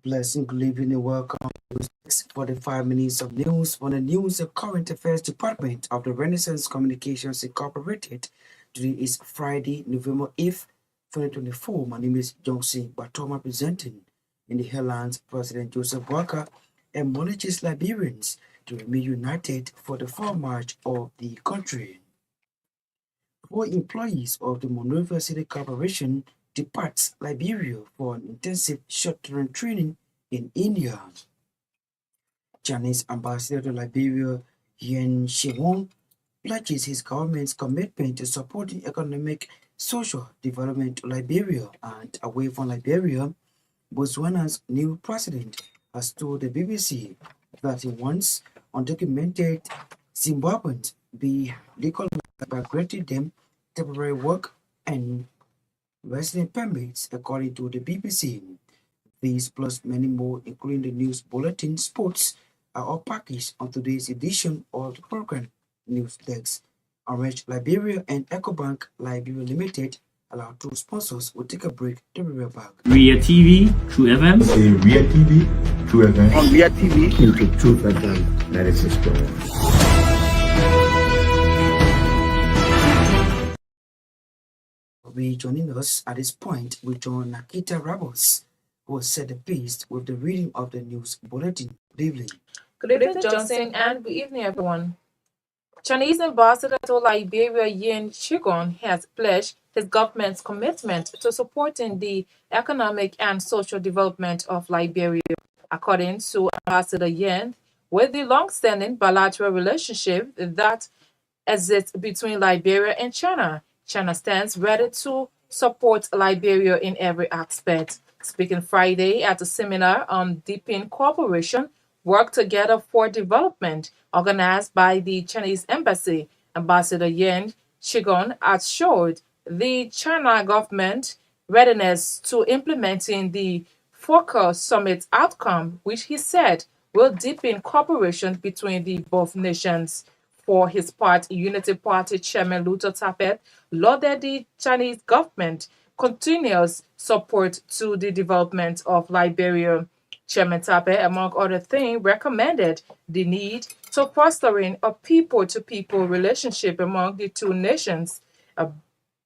Blessing, good evening, and welcome to 45 minutes of news from the News and Current Affairs Department of the Renaissance Communications Incorporated. Today is Friday, November 8th, 2024. My name is Johnson Batoma presenting. In the headlines, President Joseph Walker admonishes Liberians to remain united for the fall march of the country. 4 employees of the Monrovia City Corporation departs Liberia for an intensive short-term training in India. Chinese ambassador to Liberia, Yan Shiwon, pledges his government's commitment to supporting economic, social development of Liberia and away from Liberia. Botswana's new president has told the BBC that he wants undocumented Zimbabweans be legalized by granting them temporary work and resident permits, according to the BBC. These plus many more, including the news bulletin, sports, are all packaged on today's edition of the program News Desk. Orange Liberia and EcoBank Liberia Limited allow 2 sponsors. Will take a break. Then we'll be back. Ria TV, True FM. Say Ria TV, True FM. On Ria TV, into True FM 96.1. Joining us at this point will join Naketa Roberts, who will set the pace with the reading of the news bulletin. Good evening. Good evening, Johnson, and good evening, everyone. Chinese ambassador to Liberia, Myean has pledged his government's commitment to supporting the economic and social development of Liberia. According to Ambassador Myean, with the long-standing bilateral relationship that exists between Liberia and China, China stands ready to support Liberia in every aspect. Speaking Friday at a seminar on deepening cooperation, work together for development, organized by the Chinese embassy, Ambassador Yan Shigon assured the China government readiness to implementing the Focus Summit outcome, which he said will deepen cooperation between the both nations. For his part, Unity Party Chairman Luther Tappet lauded the Chinese government continuous support to the development of Liberia. Chairman Tappet, among other things, recommended the need to fostering a people-to-people relationship among the two nations, a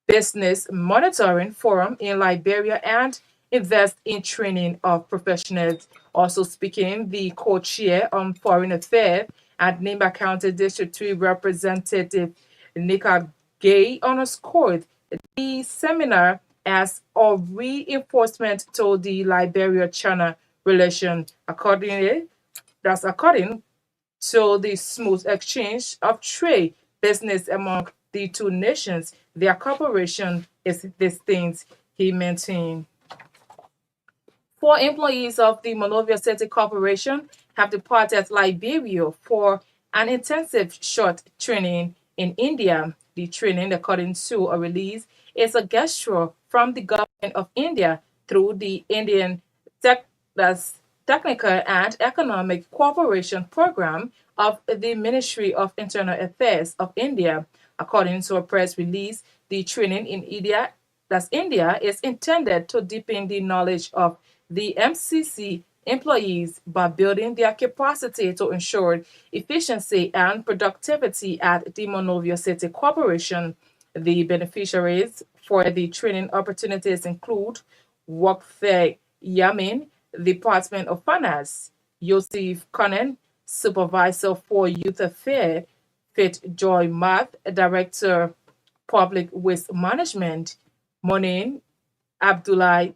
business monitoring forum in Liberia, and invest in training of professionals. Also speaking, the co-chair on foreign affairs and Nimba County District 3 Representative Nika Gay underscored the seminar as a reinforcement to the Liberia-China relation. According to the smooth exchange of trade business among the two nations, their cooperation is distinct, he maintained. 4 employees of the Monrovia City Corporation have departed Liberia for an intensive short training in India. The training, according to a release, is a gesture from the government of India through the Indian Technical and Economic Cooperation Program of the Ministry of Internal Affairs of India. According to a press release, the training in India is intended to deepen the knowledge of the MCC employees by building their capacity to ensure efficiency and productivity at the Monrovia City Corporation. The beneficiaries for the training opportunities include Workfair Yamin, Department of Finance, Yosef Conan, Supervisor for Youth Affairs, Joy Math, Director, Public Waste Management, Monin Abdullah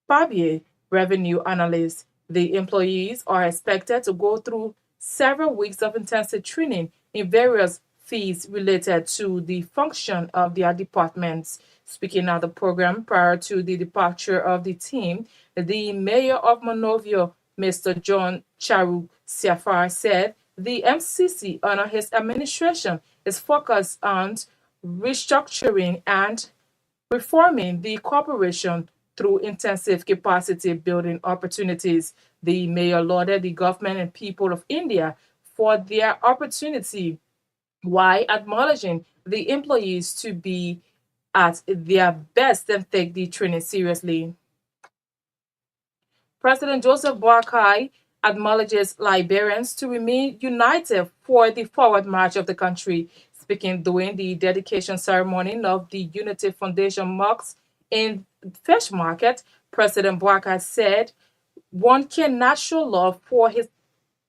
Fabier, Revenue Analyst. The employees are expected to go through several weeks of intensive training in various fields related to the function of their departments. Speaking at the program prior to the departure of the team, the mayor of Monrovia, Mr. John Charu Siafar, said the MCC under his administration is focused on restructuring and reforming the corporation through intensive capacity building opportunities. The mayor lauded the government and people of India for their opportunity while acknowledging the employees to be at their best and take the training seriously. President Joseph Boakai acknowledges Liberians to remain united for the forward march of the country. Speaking during the dedication ceremony of the Unity Foundation mosque in Fish Market, President Boakai said, "One cannot show love for his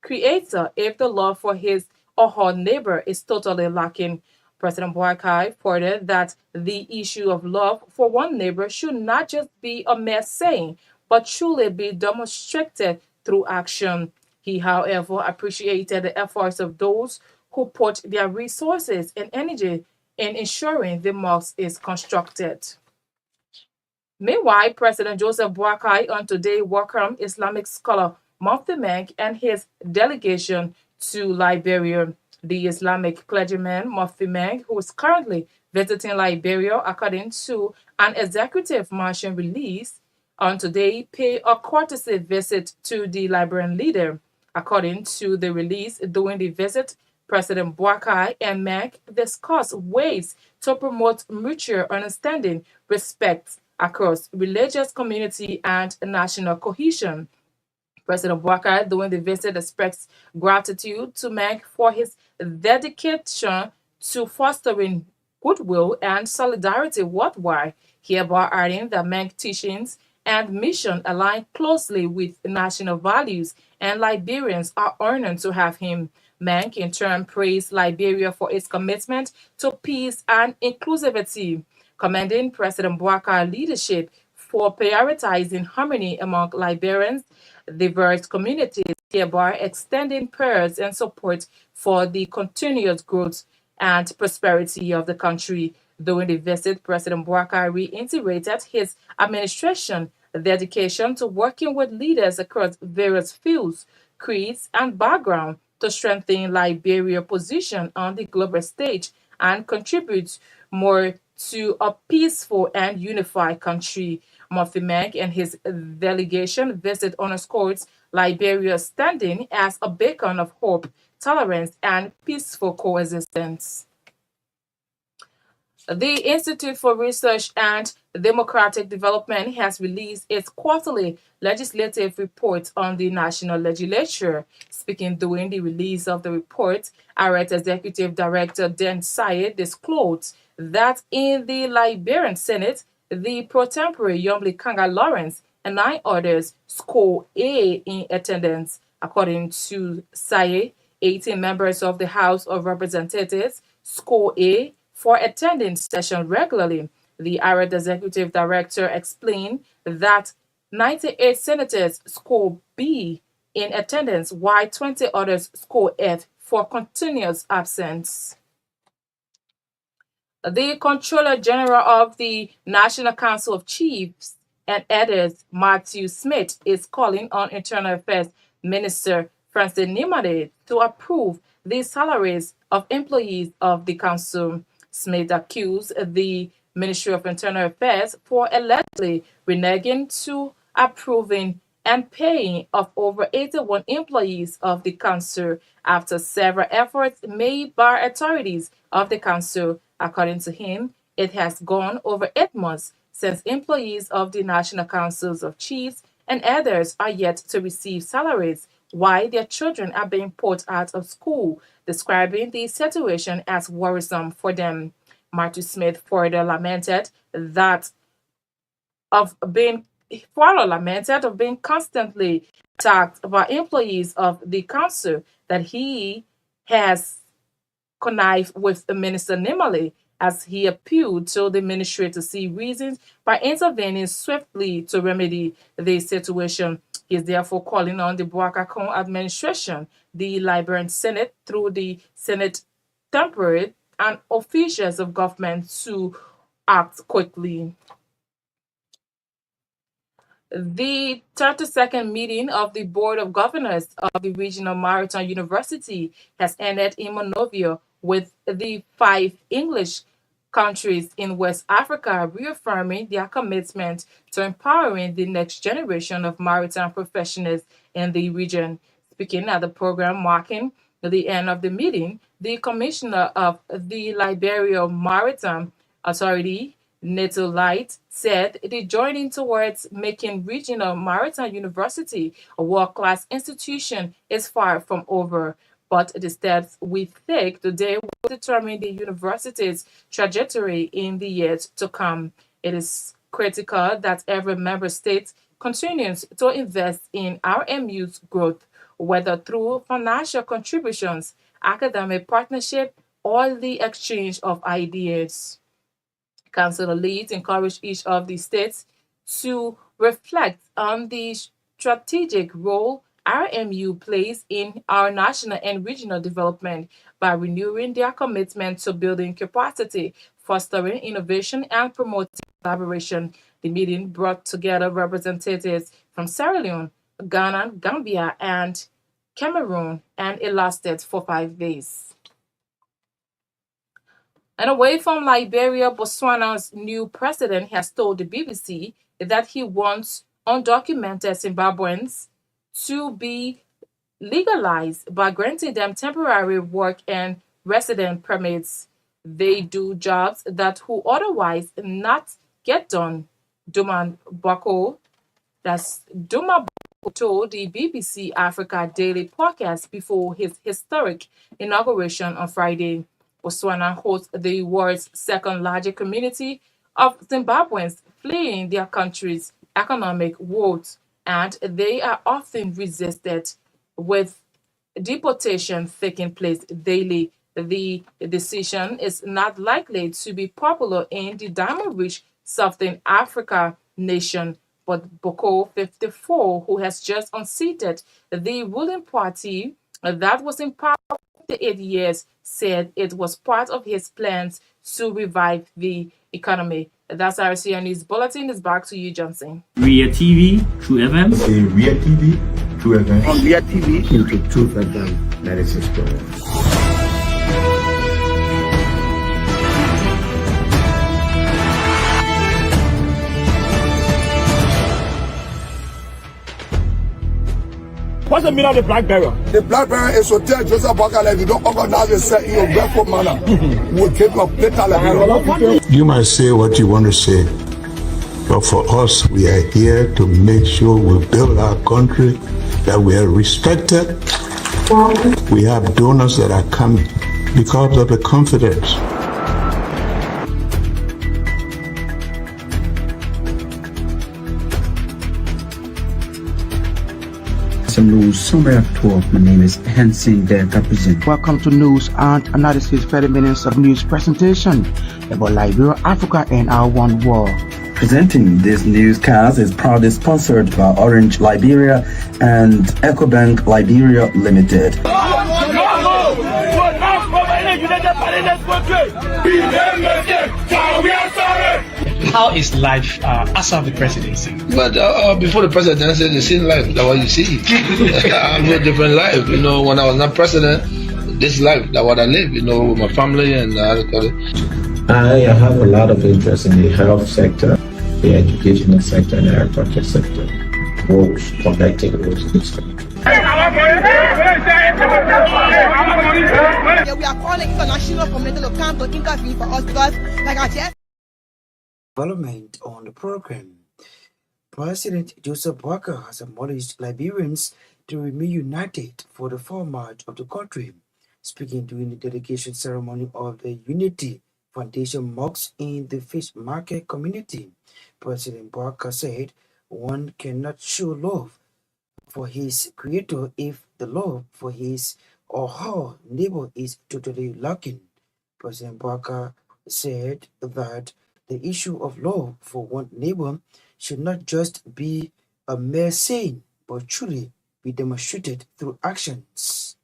creator if the love for his or her neighbor is totally lacking." President Boakai furthered that the issue of love for one neighbor should not just be a mere saying, but truly be demonstrated through action. He, however, appreciated the efforts of those who put their resources and energy in ensuring the mosque is constructed. Meanwhile, President Joseph Boakai on today welcomed Islamic scholar Mufti Menk and his delegation to Liberia. The Islamic clergyman Mufti Menk, who is currently visiting Liberia according to an executive mansion release, on today paid a courtesy visit to the Liberian leader. According to the release, during the visit, President Boakai and Menk discussed ways to promote mutual understanding, respect across religious community and national cohesion. President Boakai, during the visit, expressed gratitude to Menk for his dedication to fostering goodwill and solidarity worldwide, hereby adding that Menk teachings and mission align closely with national values, and Liberians are honored to have him. Menk in turn praised Liberia for its commitment to peace and inclusivity, commending President Boakai's leadership for prioritizing harmony among Liberians' diverse communities, hereby extending prayers and support for the continuous growth and prosperity of the country. During the visit, President Boakai reiterated his administration dedication to working with leaders across various fields, creeds, and backgrounds to strengthen Liberia's position on the global stage and contribute more to a peaceful and unified country. Murphy Meg and his delegation visit underscores Liberia's standing as a beacon of hope, tolerance, and peaceful coexistence. The Institute for Research and Democratic Development has released its quarterly legislative report on the national legislature. Speaking during the release of the report, IRET Executive Director Dan Syed disclosed that in the Liberian Senate, the pro tempore Yomli Kanga Lawrence and 9 others score A in attendance. According to Syed, 18 members of the House of Representatives score A for attending session regularly. The IRED executive director explained that 98 senators score B in attendance, while 20 others score F for continuous absence. The Controller General of the National Council of Chiefs and Editors, Matthew Smith, is calling on Internal Affairs Minister Francis Nimade to approve the salaries of employees of the council. Smith accused the Ministry of Internal Affairs for allegedly reneging to approving and paying of over 81 employees of the council after several efforts made by authorities of the council. According to him, it has gone over 8 months since employees of the National Councils of Chiefs and others are yet to receive salaries, while their children are being put out of school, describing the situation as worrisome for them. Matthew Smith further lamented of being constantly attacked by employees of the council, that he has connived with the Minister Nimale as he appealed to the ministry to see reasons by intervening swiftly to remedy the situation. He is therefore calling on the Boakakon administration, the Liberian Senate, through the Senate temporary and officials of government to act quickly. The 32nd meeting of the Board of Governors of the Regional Maritime University has ended in Monrovia, with the 5 English countries in West Africa reaffirming their commitment to empowering the next generation of maritime professionals in the region. Speaking at the program marking the end of the meeting, the Commissioner of the Liberia Maritime Authority, NATO Light said it is joining towards making regional maritime university a world-class institution is far from over, but the steps we take today will determine the university's trajectory in the years to come. It is critical that every member state continues to invest in RMU's growth, whether through financial contributions, academic partnership, or the exchange of ideas. Council leads encourage each of the states to reflect on the strategic role RMU plays in our national and regional development by renewing their commitment to building capacity, fostering innovation, and promoting collaboration. The meeting brought together representatives from Sierra Leone, Ghana, Gambia, and Cameroon, and it lasted for 5 days. And away from Liberia, Botswana's new president has told the BBC that he wants undocumented Zimbabweans to be legalized by granting them temporary work and resident permits. They do jobs that who otherwise not get done. Duman Bako, that's Duma told the BBC Africa Daily podcast before his historic inauguration on Friday. Botswana hosts the world's second largest community of Zimbabweans fleeing their country's economic woes, and they are often resisted, with deportation taking place daily. The decision is not likely to be popular in the diamond-rich Southern Africa nation, but Boko 54, who has just unseated the ruling party that was in power for 8 years, said it was part of his plans to revive the economy. That's our CN News Bulletin. Is back to you, Johnson. Ria TV, True FM. In Ria TV, True FM. On Ria TV, Into Truth FM 96.1. what's the meaning of the black barrier? The black barrier is to tell Joseph Bakala, if you don't organize yourself in your barefoot manner, we'll take your fatal. You might say what you want to say, but for us, we are here to make sure we build our country, that we are respected. We have donors that are coming because of the confidence. News Summary at 12. My name is Hansen Delta. Welcome to News and Analysis 30 minutes of news presentation about Liberia, Africa, and our one world. Presenting this newscast is proudly sponsored by Orange Liberia and EcoBank Liberia Limited. How is life after the presidency? But before the presidency, the same life that what you see. I live a different life. You know, when I was not president, this life that what I live. You know, with my family and I have a lot of interest in the health sector, the educational sector, and the agriculture sector. Both connecting those systems. Yeah, we are calling international community to come to intervene for us because, like I said, development on the program. President Joseph Walker has admonished Liberians to remain united for the format of the country. Speaking during the dedication ceremony of the Unity Foundation mosque in the fish market community, President Walker said one cannot show love for his creator if the love for his or her neighbor is totally lacking. President Walker said that the issue of love for one neighbor should not just be a mere saying, but truly be demonstrated through actions.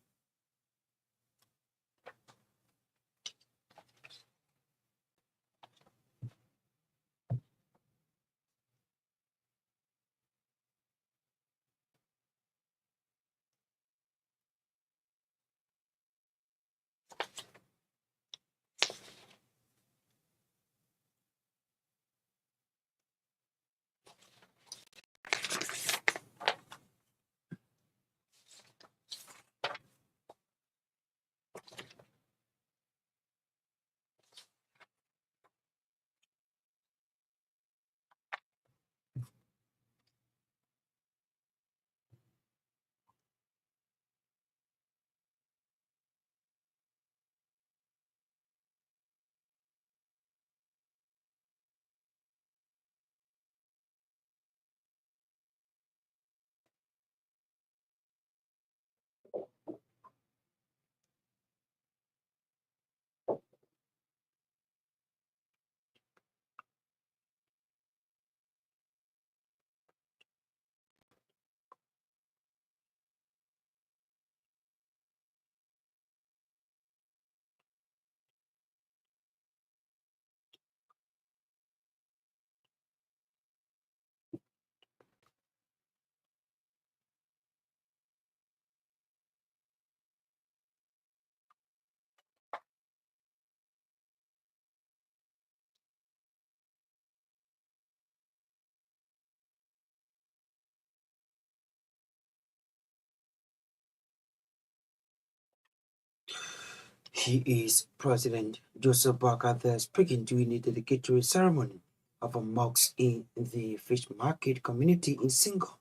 He is President Joseph Barker there speaking during the dedicatory ceremony of a mosque in the fish market community in Singapore.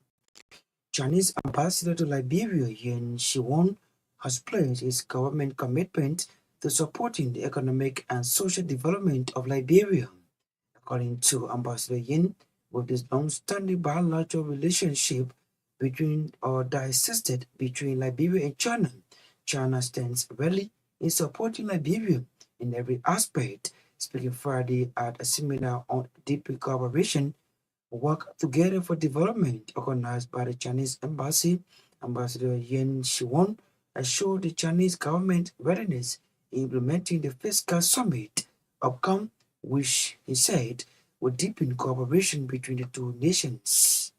Chinese ambassador to Liberia, Yen Shiwon, has pledged his government commitment to supporting the economic and social development of Liberia. According to Ambassador Yin, with this long-standing bilateral relationship that existed between Liberia and China, China stands ready in supporting Liberia in every aspect. Speaking Friday at a seminar on deep cooperation, work together for development organized by the Chinese embassy, Ambassador Yen Shiwon assured the Chinese government readiness in implementing the fiscal summit outcome, which he said would deepen cooperation between the two nations.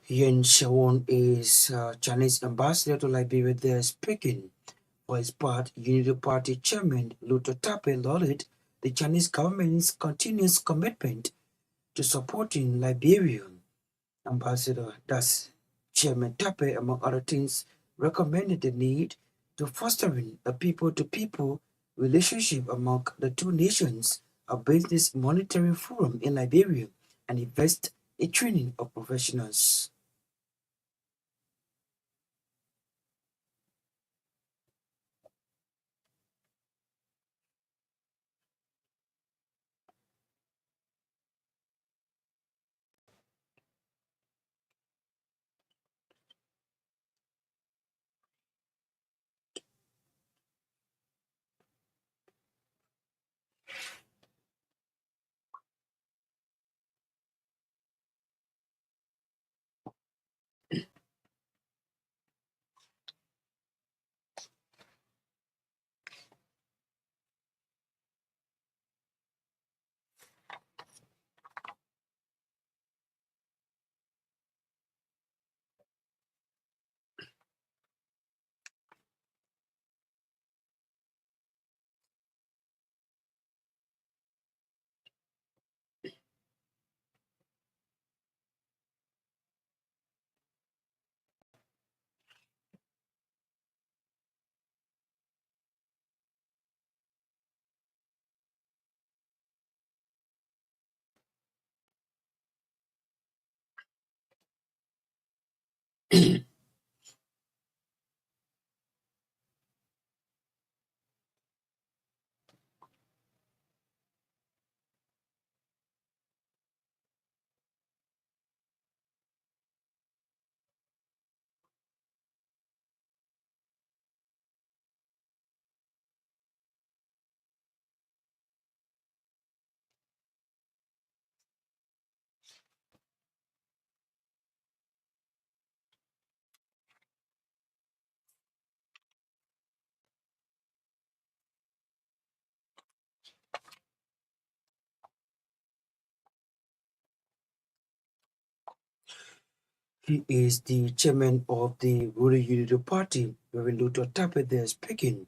Yen Shawon is Chinese ambassador to Liberia there speaking. For his part, Unity Party Chairman Luther Tappe lauded the Chinese government's continuous commitment to supporting Liberia. Ambassador thus Chairman Tappe, among other things, recommended the need to fostering a people-to-people relationship among the two nations, a business monetary forum in Liberia, and invest in training of professionals. He is the chairman of the Ruling Unity Party, Reverend Luther Tappe there speaking.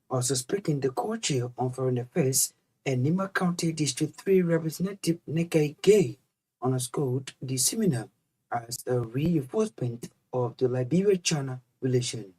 Also speaking, the co-chair on foreign affairs and Nima County District 3 Representative Nekai Gay underscored the seminar as a reinforcement of the Liberia-China relation.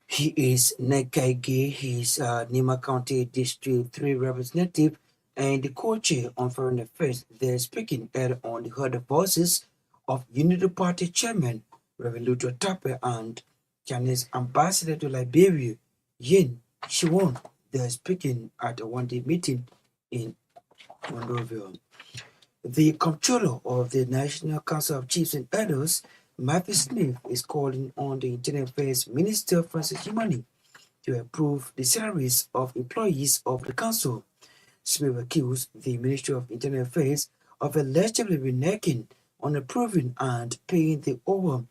He is Nekaige, he's Nima County District 3 representative and the co-chair on foreign affairs. They're speaking earlier on the heard the voices of Unity Party Chairman Reverend Luther Tappe and Chinese Ambassador to Liberia, Yin Shiwon. They're speaking at a one-day meeting in Monrovia. The Comptroller of the National Council of Chiefs and Elders, Matthew Smith, is calling on the Internal Affairs Minister Francis Jimani to approve the salaries of employees of the council. Smith accused the Ministry of Internal Affairs of allegedly reneging on approving and paying the over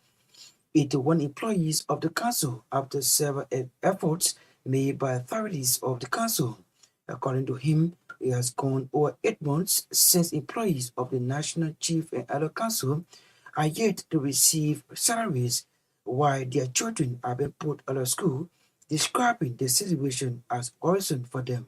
81 employees of the council after several efforts made by authorities of the council. According to him, it has gone over 8 months since employees of the National Chief and Elder Council are yet to receive salaries while their children are being put out of school, describing the situation as worrisome for them.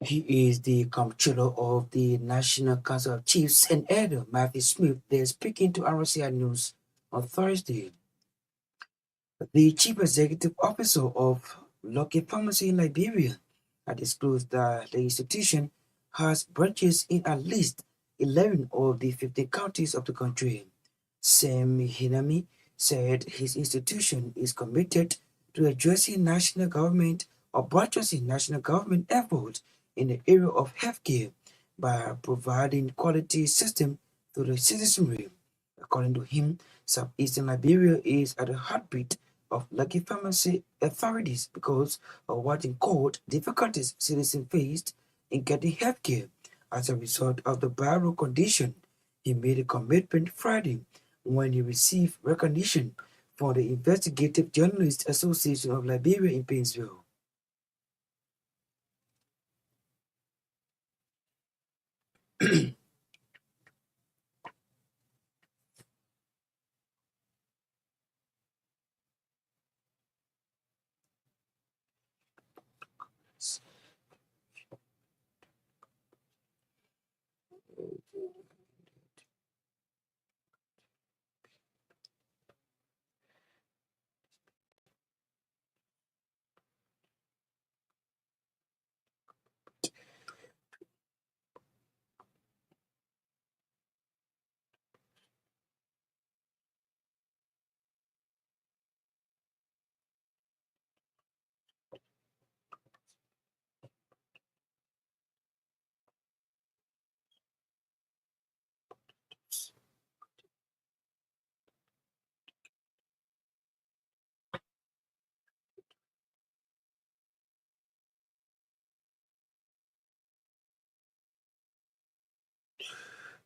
He is the comptroller of the National Council of Chiefs and Elder Matthew Smith. They're speaking to RCI News on Thursday. The chief executive officer of Lucky Pharmacy in Liberia had disclosed that the institution has branches in at least 11 of the 50 counties of the country. Sam Hinami said his institution is committed to addressing national government or buttressing national government efforts in the area of healthcare by providing quality system to the citizenry. According to him, southeastern Liberia is at the heartbeat of Lucky Pharmacy authorities because of what he called difficulties citizens faced in getting healthcare as a result of the viral condition. He made a commitment Friday when he received recognition from the Investigative Journalists Association of Liberia in Painesville.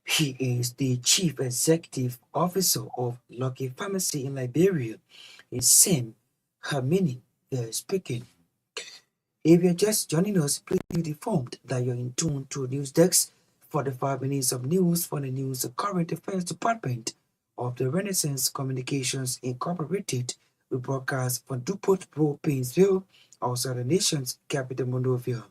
He is the chief executive officer of Lucky Pharmacy in Liberia. It's Sam Hamini there speaking. If you're just joining us, please be informed that you're in tune to News Desk for the 5 minutes of news for the News Current Affairs Department of the Renaissance Communications Incorporated. We broadcast from Dupont Road, Painesville, outside the nation's capital, Monrovia.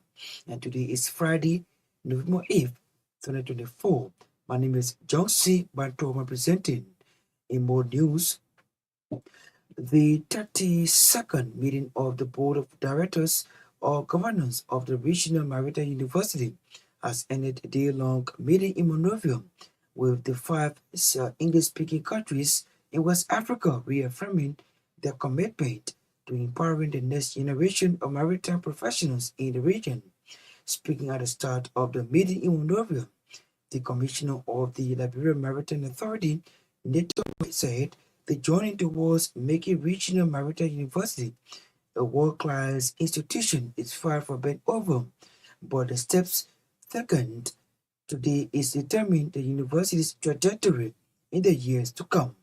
And today is Friday, November 8th, 2024. My name is John C. Bantoma presenting. In more news, the 32nd meeting of the Board of Directors or Governors of the Regional Maritime University has ended a day-long meeting in Monrovia with the 5 English-speaking countries in West Africa reaffirming their commitment to empowering the next generation of maritime professionals in the region. Speaking at the start of the meeting in Monrovia, the Commissioner of the Liberia Maritime Authority, Neto, said the journey towards making Regional Maritime University a world-class institution is far from being over, but the steps taken today is determine the university's trajectory in the years to come.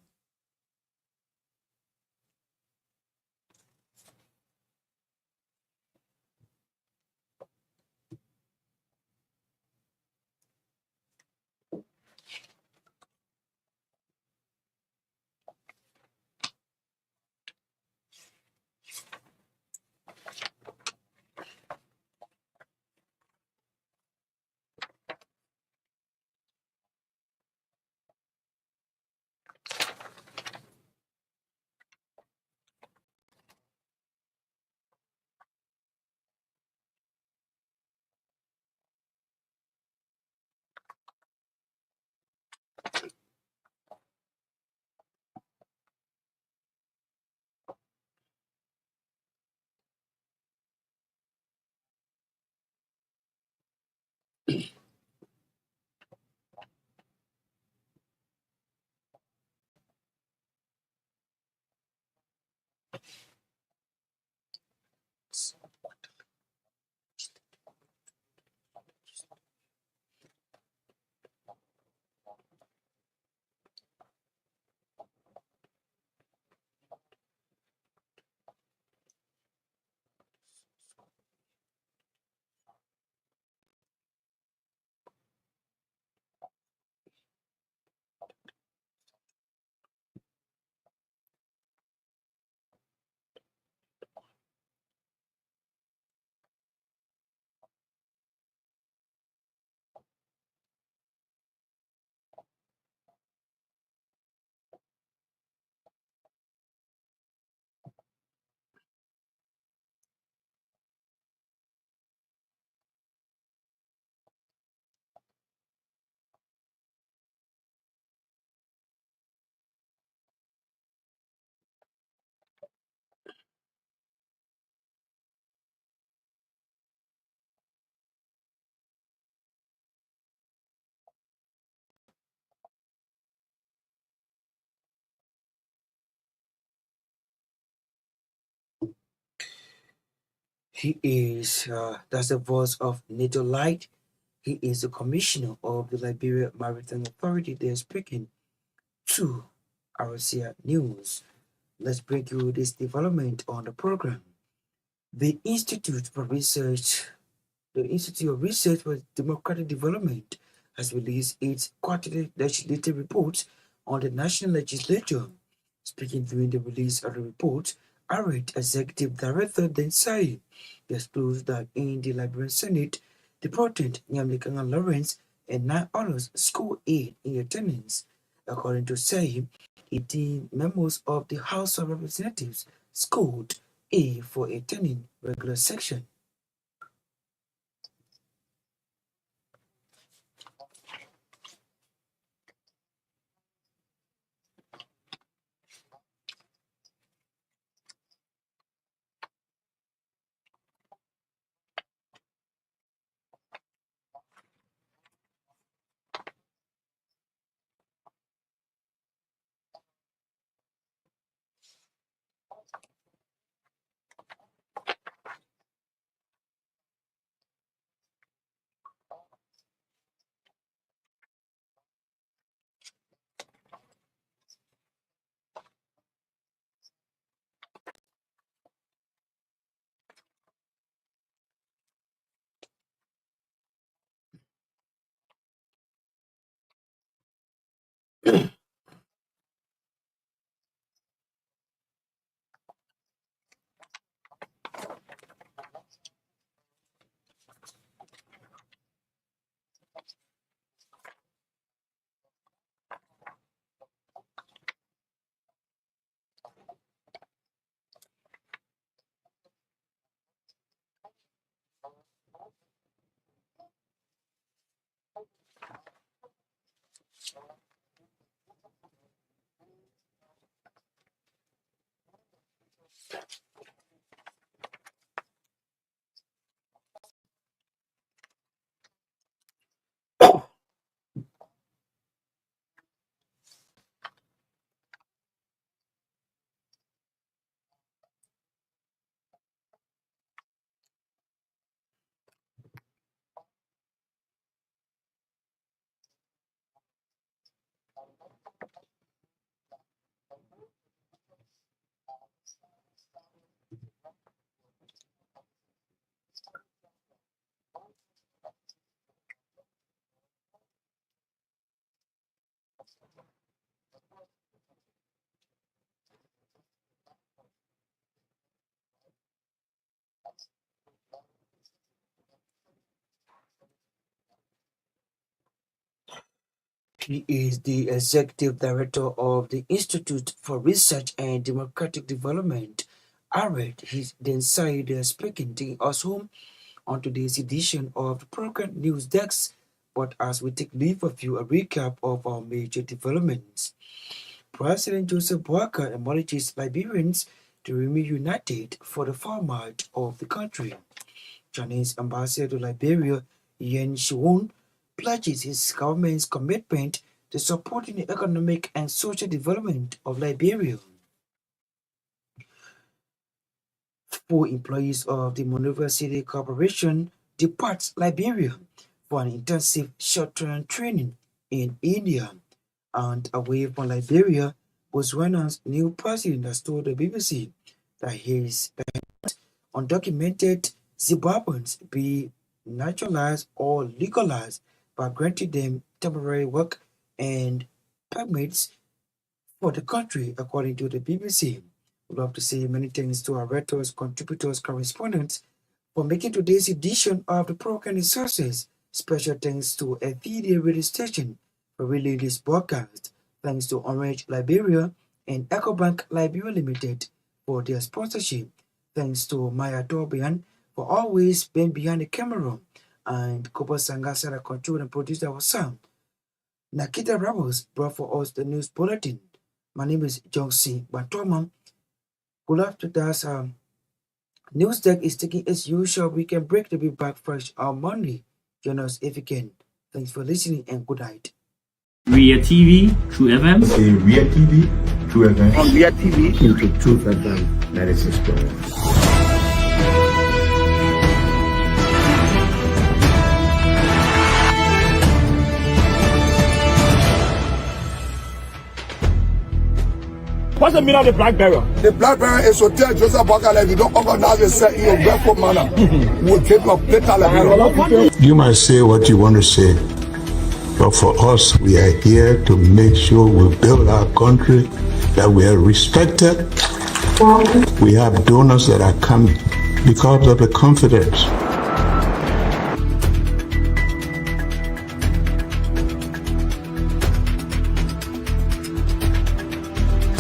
That's the voice of NATO Light. He is the commissioner of the Liberia Maritime Authority. They're speaking to RCA News. Let's bring you this development on the program. The Institute of Research for Democratic Development has released its quarterly legislative report on the national legislature. Speaking during the release of the report, ARED Executive Director Densai disclosed that in the Liberian Senate, the President Nyamlikanga Lawrence and 9 others scored A in attendance. According to Say, 18 members of the House of Representatives scored A for attending regular section. He is the executive director of the Institute for Research and Democratic Development, ARED. He's then said speaking to us home on today's edition of the program News Desk. But as we take leave of you, a recap of our major developments. President Joseph Boakai acknowledges Liberians to remain united for the format of the country. Chinese Ambassador to Liberia, Myean pledges his government's commitment to supporting the economic and social development of Liberia. 4 employees of the Monrovia City Corporation depart Liberia for an intensive short-term training in India. And away from Liberia, Botswana's new president has told the BBC that his undocumented Zimbabweans be naturalized or legalized by granting them temporary work and permits for the country, according to the BBC. We'd love to say many thanks to our writers, contributors, correspondents for making today's edition of the program a success. Special thanks to FVD radio station for relaying this broadcast. Thanks to Orange Liberia and EcoBank Liberia Limited for their sponsorship. Thanks to Maya Torgbean for always being behind the camera, and Kopa Sangasa that controlled and produced our sound. Naketa Roberts brought for us the news bulletin. My name is Josie Bantoma. Good afternoon. News Deck is taking its usual weekend break to be back fresh on Monday. Join us if you can. Thanks for listening and good night. Ria TV, True FM. Say Ria TV, True FM. On Ria TV, True FM, 96.1. What's the meaning of the black barrier? The black barrier is to tell Joseph Bakala if you don't organize yourself in a respectful manner, we'll keep your plate alive. You might say what you want to say, but for us, we are here to make sure we build our country, that we are respected. We have donors that are coming because of the confidence.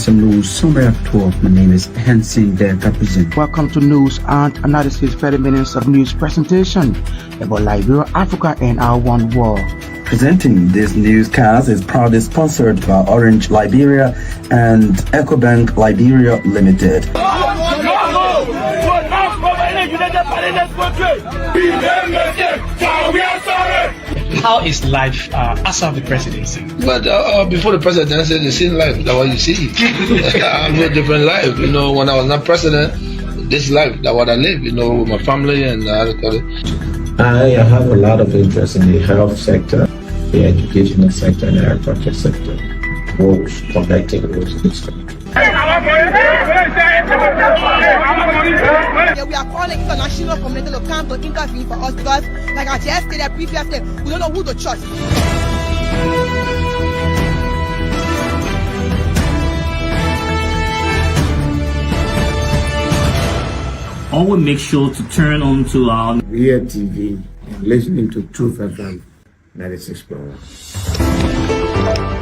Some news summary at 12. My name is Hansen the Represent. Welcome to News and Analysis 30 minutes of news presentation about Liberia, Africa, and our one world. Presenting this newscast is proudly sponsored by Orange Liberia and EcoBank Liberia Limited. How is life after the presidency? But before the presidency, the same life that what you see. I have a different life. You know, when I was not president, this life that what I live. You know, with my family and I have a lot of interest in the health sector, the educational sector, and the agriculture sector. Works connecting those in this country. Yeah, we are calling international community to come to intervene for us because, like I just stated previously, we don't know who to trust. Always make sure to turn on to our Myean TV and listening to Truth FM 96.1.